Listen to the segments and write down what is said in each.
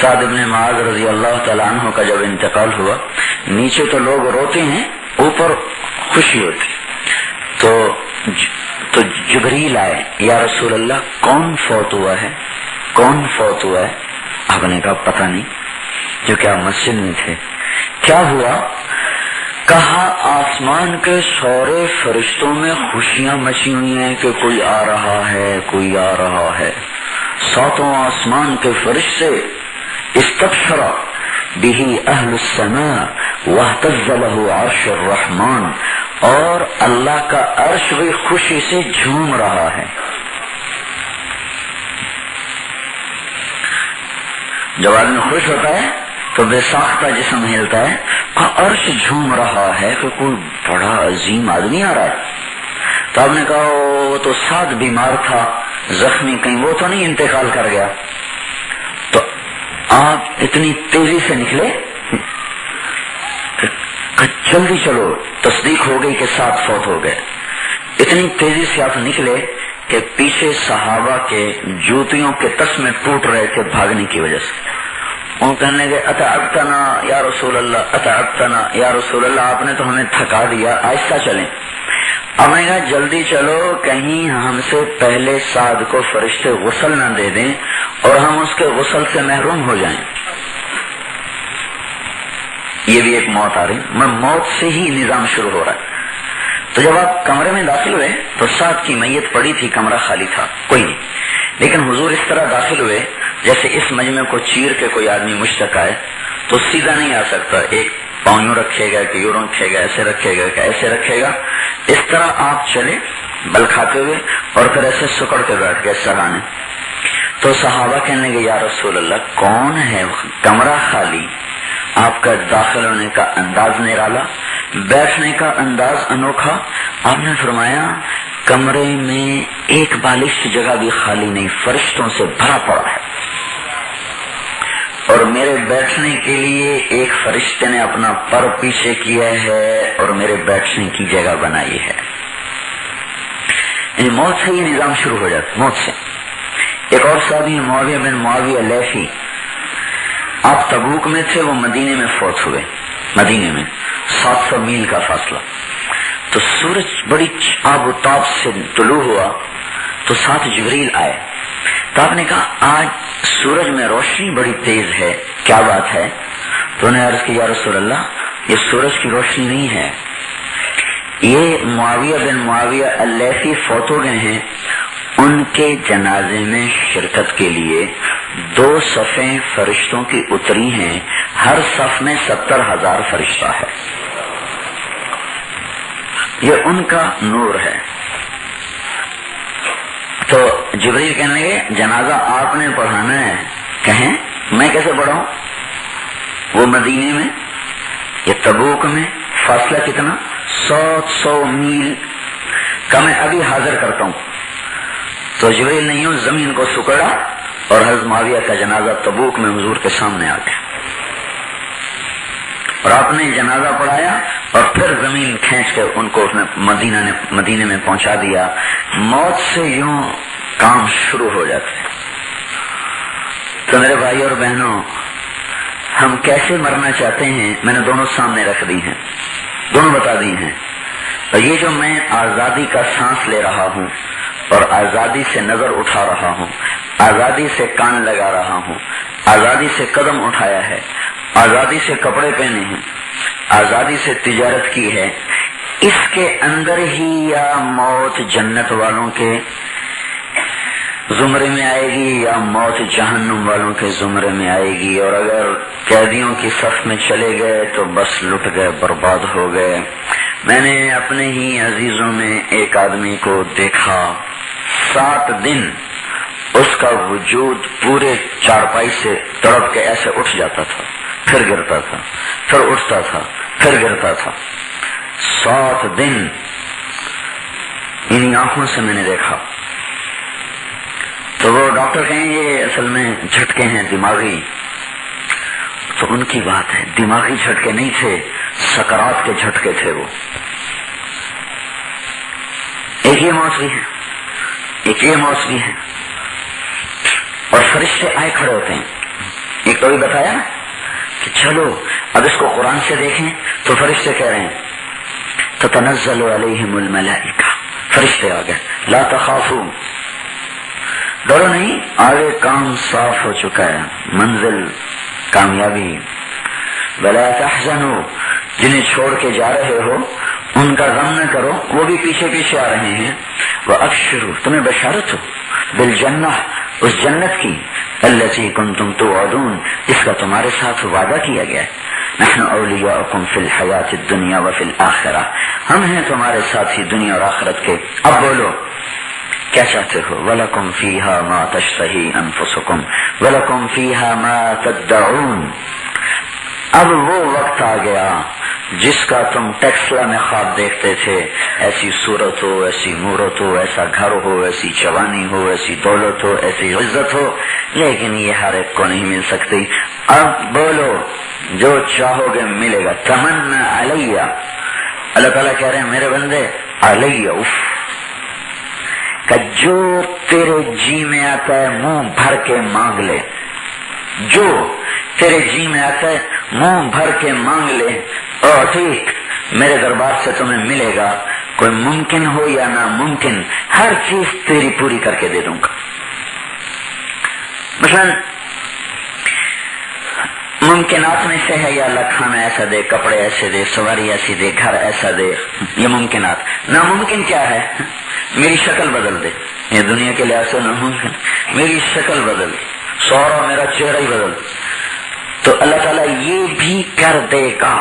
سعد بن معاذ رضی اللہ تعالیٰ عنہ کا جب انتقال ہوا، نیچے تو لوگ روتے ہیں، اوپر خوشی ہوتی. تو جبریل آئے، یا رسول اللہ کون فوت ہوا ہے، کون فوت ہوا ہے؟ آپ نے کہا پتہ نہیں، جو کہ آپ مسجد میں تھے. کیا ہوا؟ کہا آسمان کے سارے فرشتوں میں خوشیاں مچی ہوئی ہیں کہ کوئی آ رہا ہے، کوئی آ رہا ہے. ساتوں آسمان کے فرشتے استبشر به اہل السماء واہتز له عرش الرحمن، اور اللہ کا عرش بھی خوشی سے جھوم رہا ہے. جب آدمی خوش ہوتا ہے تو بے ساختہ جسم ہلتا ہے. عرش جھوم رہا ہے کہ کوئی بڑا عظیم آدمی آ رہا ہے. تو آپ نے کہا وہ تو سعد بیمار تھا، زخمی، کہیں وہ تو نہیں انتقال کر گیا؟ تو آپ اتنی تیزی سے نکلے کہ جلدی چلو، تصدیق ہو گئی کہ سعد فوت ہو گئے. اتنی تیزی سے آپ نکلے کہ پیچھے صحابہ کے جوتیوں کے تسمے ٹوٹ رہے تھے بھاگنے کی وجہ سے. وہ کہنے لگے اتعبتنا یا رسول اللہ، اتعبتنا یا رسول اللہ، آپ نے تو ہمیں تھکا دیا، آہستہ چلیں. اب میں کہا جلدی چلو، کہیں ہم سے پہلے سعد کو فرشتے غسل نہ دے دیں اور ہم اس کے غسل سے محروم ہو جائیں. یہ بھی ایک موت آ رہی، میں موت سے ہی نظام شروع ہو رہا ہے. تو جب آپ کمرے میں داخل ہوئے تو سعد کی میت پڑی تھی، کمرہ خالی تھا، کوئی نہیں. لیکن حضور اس طرح داخل ہوئے جیسے اس مجمع کو چیر کے کوئی آدمی مجھ تک آئے تو سیدھا نہیں آ سکتا، ایک پاؤں یوں رکھے گا کہ یوں رکھے گا، ایسے رکھے گا کہ ایسے رکھے گا. اس طرح آپ چلے بل کھاتے ہوئے اور پھر ایسے سکڑ کے بیٹھ گئے سرانے. تو صحابہ کہنے لگے یا رسول اللہ کون ہے؟ کمرہ خالی، آپ کا داخل ہونے کا انداز نرالا، بیٹھنے کا انداز انوکھا. آپ نے فرمایا کمرے میں ایک بالش کی جگہ بھی خالی نہیں، فرشتوں سے بھرا پڑا ہے، اور میرے بیٹھنے کے لیے ایک فرشتے نے اپنا پر پیچھے کیا ہے اور میرے بیٹھنے کی جگہ بنائی ہے. یعنی موت سے یہ نظام شروع ہو جاتا، موت سے. ایک اور صحابی معاویہ بن معاویہ لیثی، آپ تبوک میں تھے، وہ مدینے میں فوت ہوئے. مدینے میں 700 میل کا فاصلہ. تو سورج بڑی آب و تاب سے طلوع ہوا تو ساتھ جبریل آئے. تو آپ نے کہا آج سورج میں روشنی بڑی تیز ہے، کیا بات ہے؟ تو انہوں نے عرض کی یا رسول اللہ یہ سورج کی روشنی نہیں ہے، یہ معاویہ بن معاویہ اللیثی فوت ہو گئے ہیں، ان کے جنازے میں شرکت کے لیے 2 صفیں فرشتوں کی اتری ہیں، ہر صف میں 70,000 فرشتہ ہے. یہ ان کا نور ہے. تو جبریل کہنے لگے جنازہ آپ نے پڑھانا ہے. کہیں میں کیسے پڑھاؤں؟ وہ مدینے میں، یہ تبوک میں، فاصلہ کتنا؟ 100 میل کا. میں ابھی حاضر کرتا ہوں. تو جبریل نے یوں زمین کو سکڑا اور حضرت معاویہ کا جنازہ تبوک میں حضور کے سامنے آ گیا، اور آپ نے جنازہ پڑھایا اور پھر زمین کھینچ کے ان کو مدینے میں پہنچا دیا. موت سے یوں کام شروع ہو جاتے. تو میرے بھائی اور بہنوں، ہم کیسے مرنا چاہتے ہیں میں نے دونوں سامنے رکھ دی ہیں، دونوں بتا دی ہیں. اور یہ جو میں آزادی کا سانس لے رہا ہوں اور آزادی سے نظر اٹھا رہا ہوں، آزادی سے کان لگا رہا ہوں، آزادی سے قدم اٹھایا ہے، آزادی سے کپڑے پہنے ہیں، آزادی سے تجارت کی ہے، اس کے اندر ہی یا موت جنت والوں کے زمرے میں آئے گی یا موت جہنم والوں کے زمرے میں آئے گی. اور اگر قیدیوں کی صف میں چلے گئے تو بس لٹ گئے، برباد ہو گئے. میں نے اپنے ہی عزیزوں میں ایک آدمی کو دیکھا، 7 دن اس کا وجود پورے چارپائی سے تڑپ کے ایسے اٹھ جاتا تھا، پھر گرتا تھا، پھر اٹھتا تھا، پھر گرتا تھا. 7 دن انہی آنکھوں سے میں نے دیکھا. تو وہ ڈاکٹر کہیں یہ اصل میں جھٹکے ہیں دماغی. تو ان کی بات ہے، دماغی جھٹکے نہیں تھے، سکرات کے جھٹکے تھے. وہ ایک یہ موت بھی ہے، ایک یہ موت بھی ہے. اور فرشتے آئے کھڑے ہوتے ہیں. ایک تو بتایا کہ چلو اب اس کو قرآن سے دیکھیں تو فرشتے کہہ رہے ہیں تتنزل علیہم الملائکہ، فرشتے آ گئے، لا تخافوا، ڈرو نہیں، آگے کام صاف ہو چکا ہے، منزل کامیابی، ولا تحزنوا، جنہیں چھوڑ کے جا رہے ہو ان کا غم نہ کرو، وہ بھی پیچھے پیچھے آ رہے ہیں، وابشروا، تمہیں بشارت ہو، بالجنہ، اس جنت کی، التی کنتم توعدون، جس کا تمہارے ساتھ وعدہ کیا گیا ہے، نحن اولیاؤکم فی الحیات الدنیا وفی الآخرہ، ہم ہیں تمہارے ساتھی دنیا اور آخرت کے، اب بولو کیا چاہتے ہو، وَلَكُمْ فِيهَا مَا تَشْتَهِي أَنفُسُكُمْ وَلَكُمْ فِيهَا مَا تَدَّعُونَ، اب وہ وقت آ گیا جس کا تم ٹیکسلا میں خواب دیکھتے تھے، ایسی صورت ہو، ایسی مورت ہو، ایسا گھر ہو، ایسی جوانی ہو، ایسی دولت ہو، ایسی عزت ہو، لیکن یہ ہر ایک کو نہیں مل سکتی، اب بولو جو چاہو گے ملے گا، تمنا علیہ، اللہ تعالیٰ کہہ رہے ہیں میرے بندے علیہ، کہ جو تیرے جی میں آتا ہے منہ بھر کے مانگ لے، جو تیرے جی میں آتا ہے منہ بھر کے مانگ لے، اور ٹھیک میرے دربار سے تمہیں ملے گا، کوئی ممکن ہو یا ناممکن، ہر چیز تیری پوری کر کے دے دوں گا۔ مثلا ممکنات میں سے ہے یا اللہ کھانا ایسا دے، کپڑے ایسے دے، سواری ایسی دے، گھر ایسا دے، یہ ممکنات۔ ناممکن کیا ہے؟ میری شکل بدل دے، یہ دنیا کے لحاظ سے ناممکن، میری شکل بدل، سورا میرا چہرہ ہی بدل، تو اللہ تعالیٰ یہ بھی کر دے گا،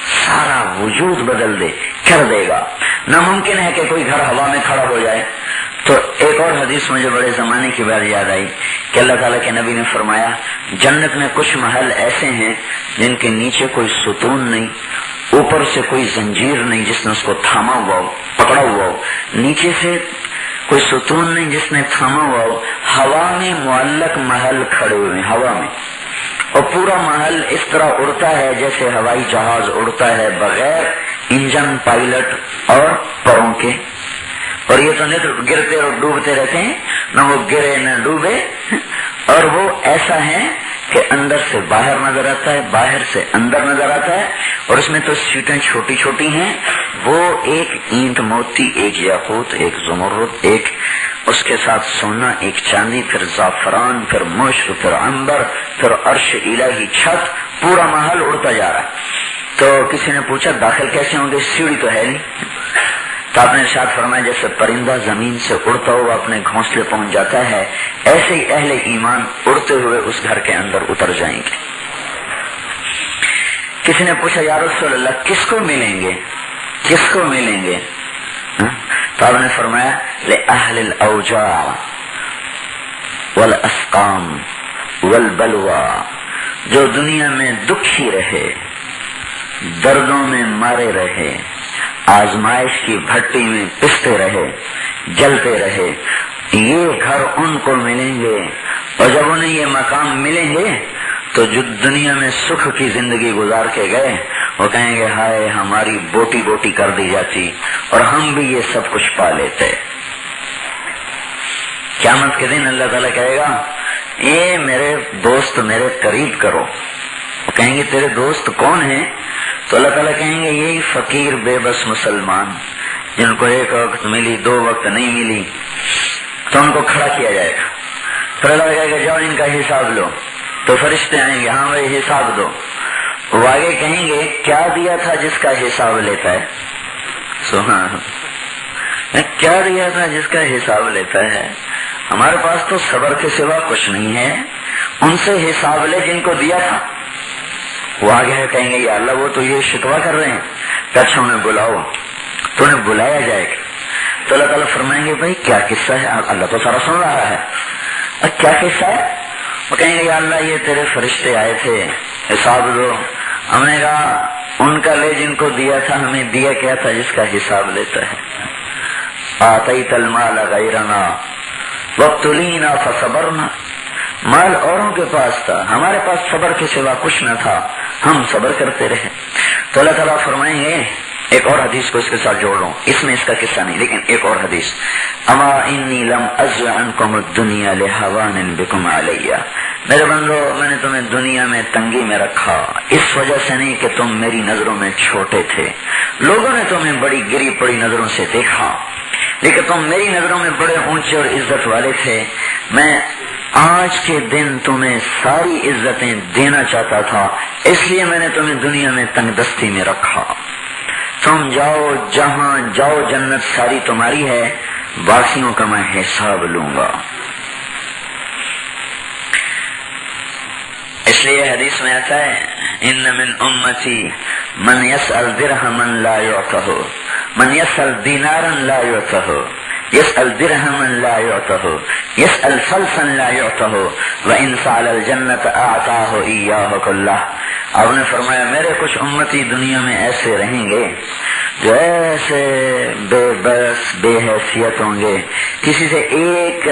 سارا وجود بدل دے، کر دے گا۔ ناممکن ہے کہ کوئی گھر ہوا میں کھڑا ہو جائے، تو ایک اور حدیث مجھے بڑے زمانے کی بات یاد آئی کہ اللہ تعالیٰ کے نبی نے فرمایا جنت میں کچھ محل ایسے ہیں جن کے نیچے کوئی ستون نہیں، اوپر سے کوئی زنجیر نہیں جس نے اس کو تھاما ہوا ہو، پکڑا ہوا ہو، نیچے سے کوئی ستون نہیں جس نے تھاما ہوا ہو، ہوا میں معلق محل کھڑے ہوئے ہیں، ہوا میں، اور پورا محل اس طرح اڑتا ہے جیسے ہوائی جہاز اڑتا ہے بغیر انجن، پائلٹ اور پروں کے، اور یہ تو نہیں گرتے اور ڈوبتے رہتے ہیں، نہ وہ گرے نہ ڈوبے، اور وہ ایسا ہے کہ اندر سے باہر نظر آتا ہے، باہر سے اندر نظر آتا ہے، اور اس میں تو سیٹیں چھوٹی چھوٹی ہیں، وہ ایک اینٹ موتی، ایک یاقوت، ایک زمرد، ایک اس کے ساتھ سونا، ایک چاندی، پھر زعفران، پھر مشک، پھر عنبر، پھر عرش الہی، چھت، پورا محل اڑتا جا رہا ہے۔ تو کسی نے پوچھا داخل کیسے ہوں گے، سیڑھی تو ہے نہیں، تو آپ نے ارشاد فرمایا جیسے پرندہ زمین سے اڑتا ہوا اپنے گھونسلے پہنچ جاتا ہے، ایسے ہی اہل ایمان اڑتے ہوئے اس گھر کے اندر اتر جائیں گے۔ کسی نے پوچھا یا رسول اللہ کس کو ملیں گے، کس کو ملیں گے؟ تو آپ نے فرمایا لأہل الاوجاع والاسقام والبلوى، جو دنیا میں دکھی رہے، دردوں میں مارے رہے، آزمائش کی بھٹی میں پستے رہے، جلتے رہے، یہ گھر ان کو ملیں گے، اور جب انہیں یہ مقام ملیں گے تو جو دنیا میں سکھ کی زندگی گزار کے گئے وہ کہیں گے ہائے ہماری بوٹی بوٹی کر دی جاتی اور ہم بھی یہ سب کچھ پا لیتے۔ قیامت کے دن اللہ تعالیٰ کہے گا یہ میرے دوست میرے قریب کرو، وہ کہیں گے تیرے دوست کون ہیں؟ تو اللہ تعالیٰ کہیں گے یہی فقیر بے بس مسلمان جن کو ایک وقت ملی، دو وقت نہیں ملی، تو ان کو کھڑا کیا جائے گا، پھر اللہ کہے گا جاؤ ان کا حساب لو، تو فرشتے آئیں گے ہاں بھائی حساب دو، وہ آگے کہیں گے کیا دیا تھا جس کا حساب لیتا ہے، سبحان کیا دیا تھا جس کا حساب لیتا ہے، ہمارے پاس تو صبر کے سوا کچھ نہیں ہے، ان سے حساب لے جن کو دیا تھا۔ وہ آگے کہیں گے یا اللہ وہ تو یہ شکوہ کر رہے ہیں کہ اچھا انہیں بلاؤ، تو انہیں بلایا جائے گا، تو اللہ تعالیٰ فرمائیں گے بھائی کیا قصہ ہے، اللہ تو سارا سن رہا ہے، کیا قصہ ہے؟ وہ کہیں گے یا اللہ یہ تیرے فرشتے آئے تھے حساب دو، ہم نے کہا ان کا لے جن کو دیا تھا، ہمیں دیا کیا تھا جس کا حساب لیتا ہے، آتیت المال غیرنا وابتلینا فصبرنا، مال اوروں کے پاس تھا، ہمارے پاس صبر کے سوا کچھ نہ تھا، ہم صبر کرتے رہے۔ تو اللہ تعالیٰ فرمائیں گے، ایک اور حدیث کو اس کے ساتھ جوڑ رہا ہوں، اس میں اس کا قصہ نہیں لیکن ایک اور حدیث، اما انی لم ازع عنکم الدنیا لہوان بکم علیہ، میرے بندو میں نے تمہیں دنیا میں تنگی میں رکھا اس وجہ سے نہیں کہ تم میری نظروں میں چھوٹے تھے، لوگوں نے تمہیں بڑی گری پڑی نظروں سے دیکھا، لیکن تم میری نظروں میں بڑے اونچے اور عزت والے تھے۔ میں آج کے دن تمہیں ساری عزتیں دینا چاہتا تھا، اس لیے میں نے تمہیں دنیا میں تنگ دستی میں رکھا۔ تم جاؤ جہاں جاؤ، جنت ساری تمہاری ہے، باقیوں کا میں حساب لوں گا۔ اس لیے حدیث میں آتا ہے ان من امتی من یسأل درہما لا یعطہ، من یسأل دینارا لا یعطہ، یسأل درہما لا یعطہ، یسأل فلسا لا یعطہ، وان سأل الجنت اعطاہ ایاہ کلہ۔ آپ نے فرمایا میرے کچھ امتی دنیا میں ایسے رہیں گے جو ایسے بے بس بے حیثیت ہوں گے، کسی سے ایک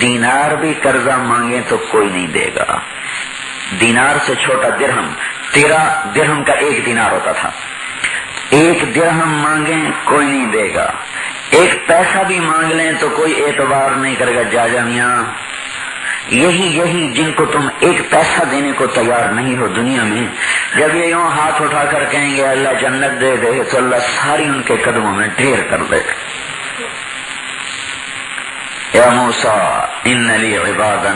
دینار بھی قرضہ مانگے تو کوئی نہیں دے گا۔ دینار سے چھوٹا درہم، 13 درہم کا ایک دینار ہوتا تھا، ایک درہم مانگیں کوئی نہیں دے گا، ایک پیسہ بھی مانگ لیں تو کوئی اعتبار نہیں کرے گا، جا میاں۔ یہی جن کو تم ایک پیسہ دینے کو تیار نہیں ہو دنیا میں، جب یہ یوں ہاتھ اٹھا کر کہیں گے اللہ جنت دے دے تو اللہ ساری ان کے قدموں میں ڈھیر کر دے گا۔ یا موسیٰ ان لی عبادا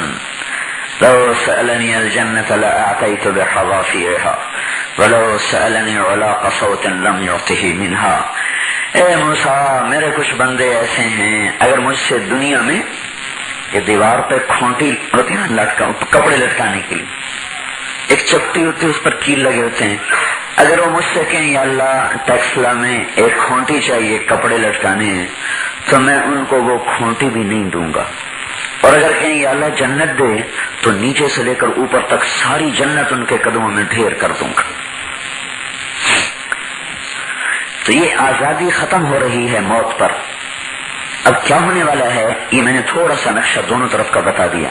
لو سألنی الجنت لأعطیت بحظافیرها ولو سألنی علاق صوت لم یعطه منها۔ اے موسیٰ میرے کچھ بندے ایسے ہیں اگر مجھ سے دنیا میں یہ دیوار پہ کھونٹی ہوتی ہے نا کپڑے لٹکانے کے لیے، ایک چپٹی ہوتی ہے اس پر کیل لگے ہوتے ہیں، اگر وہ مجھ سے کہیں یا اللہ ٹیکسلا میں ایک کھونٹی چاہیے کپڑے لٹکانے ہیں تو میں ان کو وہ کھونٹی بھی نہیں دوں گا، اور اگر کہیں یا اللہ جنت دے تو نیچے سے لے کر اوپر تک ساری جنت ان کے قدموں میں ڈھیر کر دوں گا۔ تو یہ آزادی ختم ہو رہی ہے موت پر۔ اب کیا ہونے والا ہے یہ میں نے تھوڑا سا نقشہ دونوں طرف کا بتا دیا۔